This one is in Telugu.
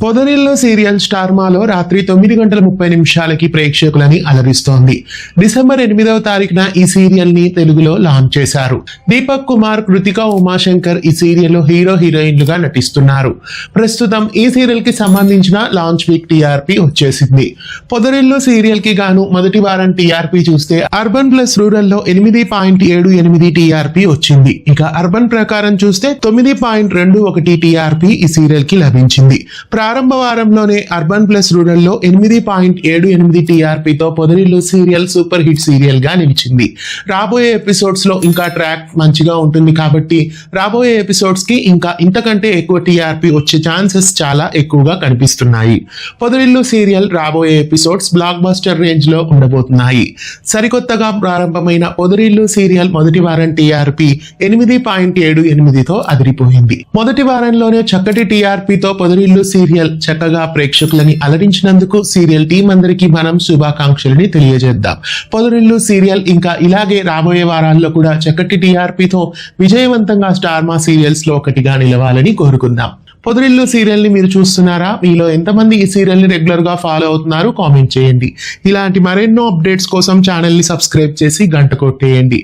పొదరిల్లు సీరియల్ స్టార్ మాలో రాత్రి 9:30 ప్రేక్షకులని అలరిస్తోంది. డిసెంబర్ 8వ తారీఖున ఈ సీరియల్ ని తెలుగులో లాంచ్ చేశారు. దీపక్ కుమార్, కృతిక, ఉమాశంకర్ ఈ సీరియల్ లో హీరో హీరోయిన్లుగా నటిస్తున్నారు. ప్రస్తుతం ఈ సీరియల్ కి సంబంధించిన లాంచ్ వీక్ టీఆర్పీ వచ్చేసింది. పొదరిల్లు సీరియల్ కి గాను మొదటి వారం టీఆర్పీ చూస్తే అర్బన్ ప్లస్ రూరల్ లో 8.78 టీఆర్పీ వచ్చింది. ఇక అర్బన్ ప్రకారం చూస్తే 9.21 టీఆర్పీ ఈ సీరియల్ కి లభించింది. ప్రారంభ వారంలోనే అర్బన్ ప్లస్ రూరల్ లో 8.78 టీఆర్పీతో పొదరిల్లు సీరియల్ సూపర్ హిట్ సీరియల్ గా నిలిచింది. రాబోయే ఎపిసోడ్స్ లో ఇంకా ట్రాక్ మంచిగా ఉంటుంది కాబట్టి రాబోయే ఎపిసోడ్స్ కి ఇంకా ఇంతకంటే ఎక్కువ టీఆర్పీ వచ్చే ఛాన్సెస్ చాలా ఎక్కువగా కనిపిస్తున్నాయి. పొదరిల్లు సీరియల్ రాబోయే ఎపిసోడ్స్ బ్లాక్ బస్టర్ రేంజ్ లో ఉండబోతున్నాయి. సరికొత్తగా ప్రారంభమైన పొదరిల్లు సీరియల్ మొదటి వారం టీఆర్పీ 8.78తో అదిరిపోయింది. మొదటి వారంలోనే చక్కటి టీఆర్పీతో పొదరిల్లు సీరియల్ చక్కగా ప్రేక్షకులని అలరించినందుకు సీరియల్ టీం అందరికీ మనం శుభాకాంక్షలని తెలియజేద్దాం. పొదరిల్లు సీరియల్ ఇంకా ఇలాగే రాబోయే వారాల్లో కూడా చక్కటి టీఆర్పీతో విజయవంతంగా స్టార్ మా సీరియల్స్ లో ఒకటిగా నిలవాలని కోరుకుందాం. పొదరిల్లు సీరియల్ ని మీరు చూస్తున్నారా? మీలో ఎంతమంది ఈ సీరియల్ ని రెగ్యులర్ గా ఫాలో అవుతున్నారు? కామెంట్ చేయండి. ఇలాంటి మరెన్నో అప్డేట్స్ కోసం ఛానల్ ని సబ్స్క్రైబ్ చేసి గంట కొట్టేయండి.